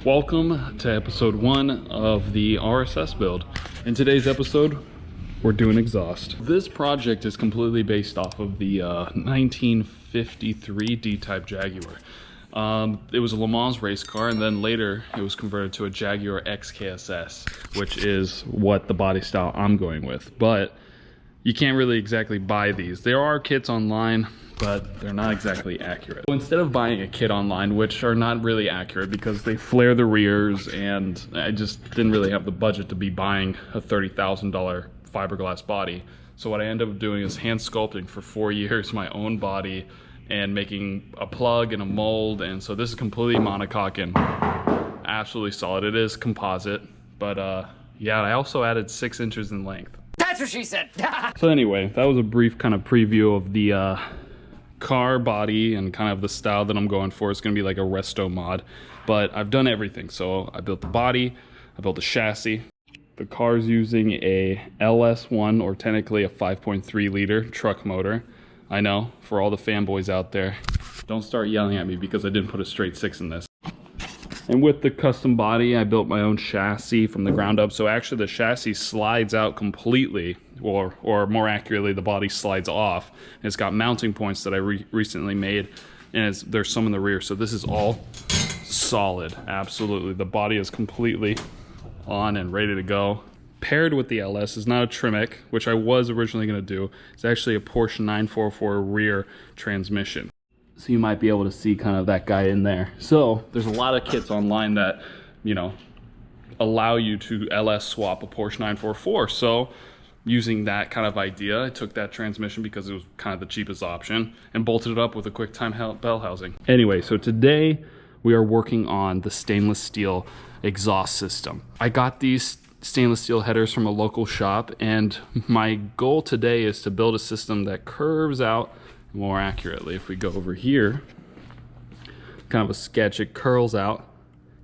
Welcome to episode 1 of the RSS build. In today's episode, we're doing exhaust. This project is completely based off of the 1953 D-Type Jaguar. It was a Le Mans race car, and then later it was converted to a Jaguar XKSS, which is what the body style I'm going with. But you can't really exactly buy these. There are kits online, but they're not exactly accurate. So instead of buying a kit online, which are not really accurate because they flare the rears, and I just didn't really have the budget to be buying a $30,000 fiberglass body. So what I ended up doing is hand sculpting for 4 years my own body and making a plug and a mold. And so this is completely monocoque and absolutely solid. It is composite, but yeah, I also added 6 inches in length. That's what she said. So anyway, that was a brief kind of preview of the car body and kind of the style that I'm going for. It's gonna be like a resto mod, but I've done everything. So I built the body, I built the chassis. The car's using a LS1, or technically a 5.3 liter truck motor. I know, for all the fanboys out there, don't start yelling at me because I didn't put a straight 6 in this. And with the custom body, I built my own chassis from the ground up. So actually the chassis slides out completely, or more accurately, the body slides off. And it's got mounting points that I recently made, and there's some in the rear. So this is all solid, absolutely. The body is completely on and ready to go. Paired with the LS is not a Tremec, which I was originally gonna do. It's actually a Porsche 944 rear transmission. So you might be able to see kind of that guy in there. So there's a lot of kits online that, you know, allow you to LS swap a Porsche 944. So using that kind of idea, I took that transmission because it was kind of the cheapest option and bolted it up with a QuickTime bell housing. Anyway, so today we are working on the stainless steel exhaust system. I got these stainless steel headers from a local shop, and my goal today is to build a system that curves out more accurately. If we go over here, kind of a sketch, it curls out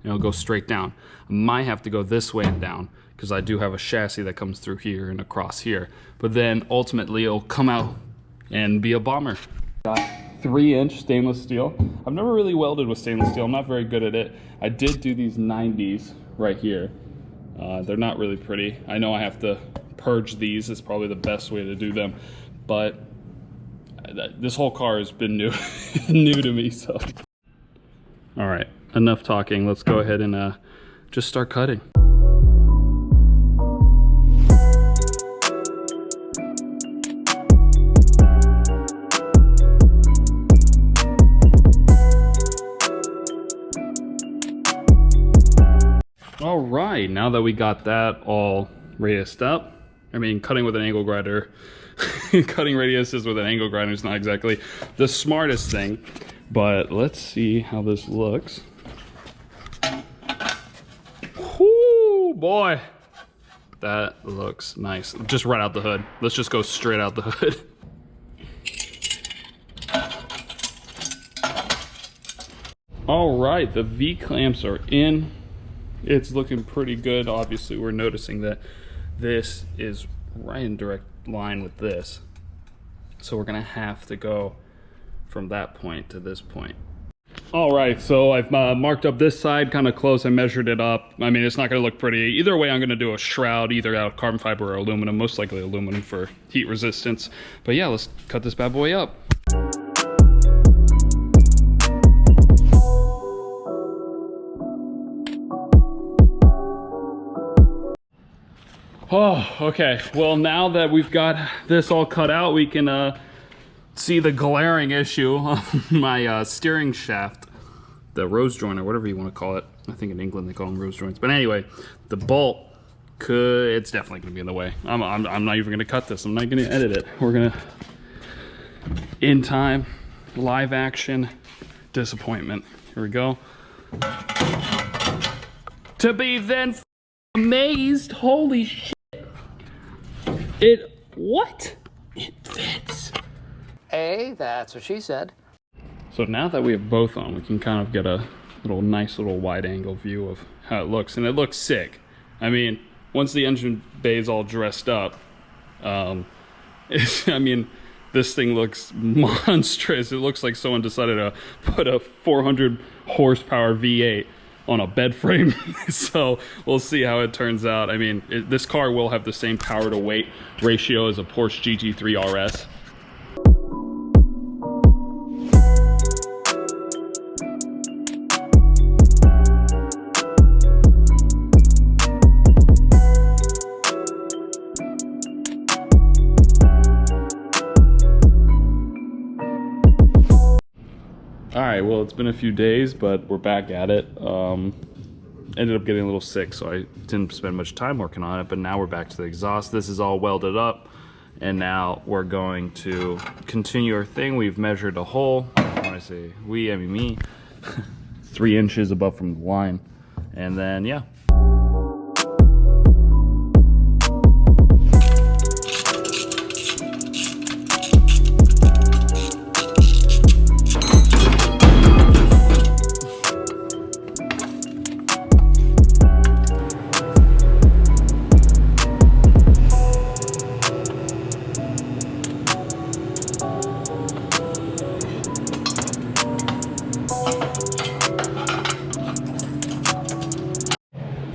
and it'll go straight down. I might have to go this way and down because I do have a chassis that comes through here and across here, but then ultimately it'll come out and be a bomber. Got 3-inch stainless steel. I've never really welded with stainless steel. I'm not very good at it. I did do these 90s right here. They're not really pretty. I know I have to purge these. It's probably the best way to do them, but this whole car has been new to me. So all right, enough talking. Let's go ahead and just start cutting. All right, now that we got that all raised up, I mean, cutting with an angle grinder, cutting radiuses with an angle grinder is not exactly the smartest thing, but let's see how this looks. Whoo, boy, that looks nice. Just right out the hood. Let's just go straight out the hood. All right, the V-clamps are in. It's looking pretty good. Obviously, we're noticing that this is right in direct line with this. So we're gonna have to go from that point to this point. All right, so I've marked up this side kind of close. I measured it up. I mean, it's not gonna look pretty. Either way, I'm gonna do a shroud, either out of carbon fiber or aluminum, most likely aluminum for heat resistance. But yeah, let's cut this bad boy up. Oh, okay. Well, now that we've got this all cut out, we can see the glaring issue on my steering shaft, the rose joint, or whatever you want to call it. I think in England they call them rose joints. But anyway, the bolt it's definitely going to be in the way. I'm not even going to cut this. I'm not going to edit it. We're going to, in time, live action, disappointment. Here we go. To be then amazed. Holy shit. What? It fits. Hey, that's what she said. So now that we have both on, we can kind of get a nice little wide angle view of how it looks, and it looks sick. I mean, once the engine bay is all dressed up, I mean, this thing looks monstrous. It looks like someone decided to put a 400 horsepower V8 on a bed frame. So we'll see how it turns out. I mean, this car will have the same power to weight ratio as a Porsche GT3 RS. All right, well, it's been a few days, but we're back at it. Ended up getting a little sick, so I didn't spend much time working on it, but now we're back to the exhaust. This is all welded up, and now we're going to continue our thing. We've measured a hole. When I say we, I mean me. 3 inches above from the line. And then, yeah.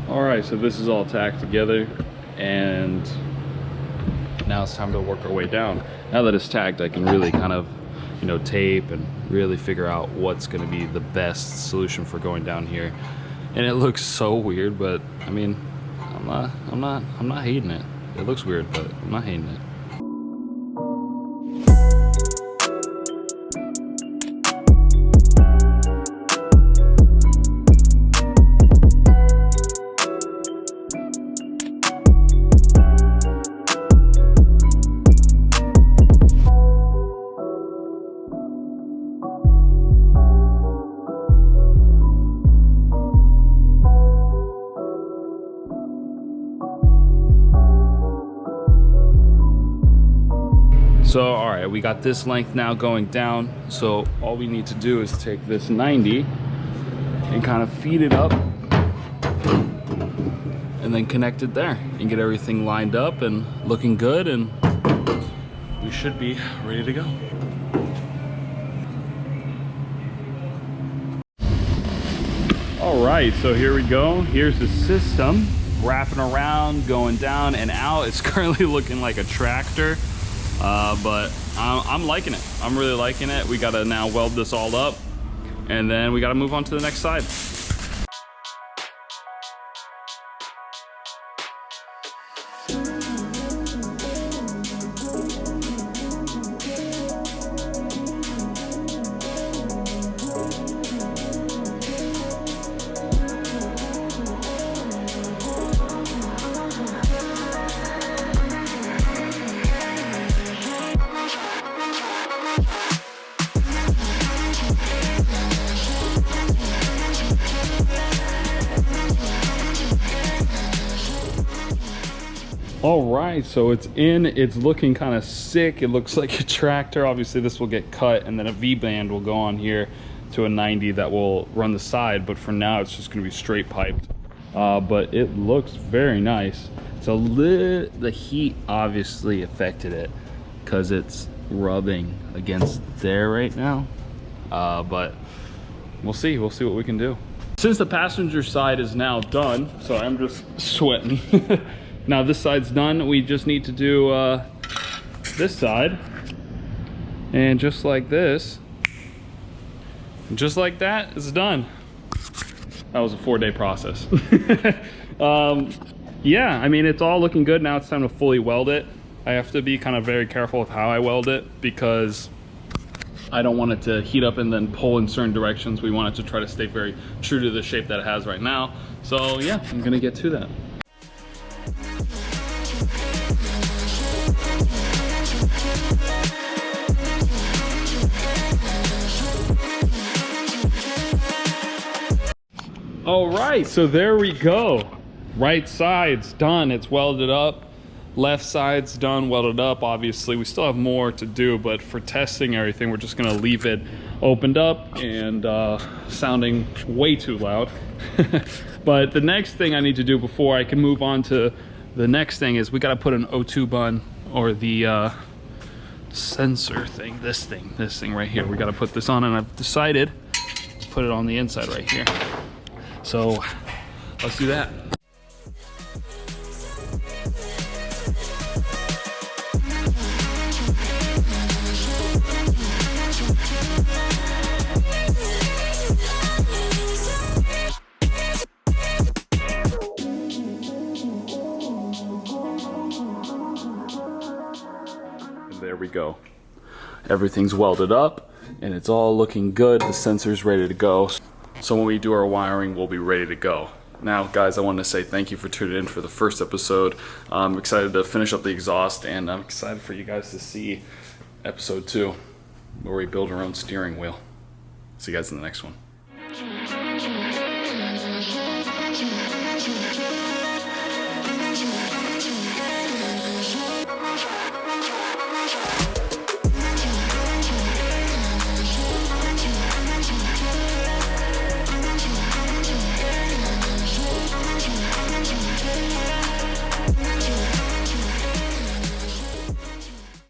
Alright, so this is all tacked together, and now it's time to work our way down. Now that it's tacked, I can really kind of, you know, tape and really figure out what's going to be the best solution for going down here. And it looks so weird, but I mean, I'm not hating it. It looks weird, but I'm not hating it. So, all right, we got this length now going down. So all we need to do is take this 90 and kind of feed it up and then connect it there and get everything lined up and looking good, and we should be ready to go. All right, so here we go. Here's the system wrapping around, going down and out. It's currently looking like a tractor. But I'm liking it. I'm really liking it. We gotta now weld this all up, and then we gotta move on to the next side. All right, so it's in. It's looking kind of sick. It looks like a tractor. Obviously this will get cut, and then a V-band will go on here to a 90 that will run the side, but for now it's just going to be straight piped. But it looks very nice. It's a little, the heat obviously affected it because it's rubbing against there right now, but we'll see what we can do. Since the passenger side is now done, so I'm just sweating. Now this side's done, we just need to do this side. And just like this, just like that, it's done. That was a 4-day process. Yeah, I mean, it's all looking good. Now it's time to fully weld it. I have to be kind of very careful with how I weld it because I don't want it to heat up and then pull in certain directions. We want it to try to stay very true to the shape that it has right now. So yeah, I'm gonna get to that. All right, so there we go. Right side's done, it's welded up. Left side's done, welded up. Obviously, we still have more to do, but for testing everything, we're just gonna leave it opened up and sounding way too loud. But the next thing I need to do before I can move on to the next thing is we gotta put an O2 bun, or the sensor thing, this thing right here. We gotta put this on, and I've decided to put it on the inside right here. So let's do that. There we go. Everything's welded up and it's all looking good. The sensor's ready to go. So when we do our wiring, we'll be ready to go. Now, guys, I wanted to say thank you for tuning in for the first episode. I'm excited to finish up the exhaust, and I'm excited for you guys to see episode 2, where we build our own steering wheel. See you guys in the next one.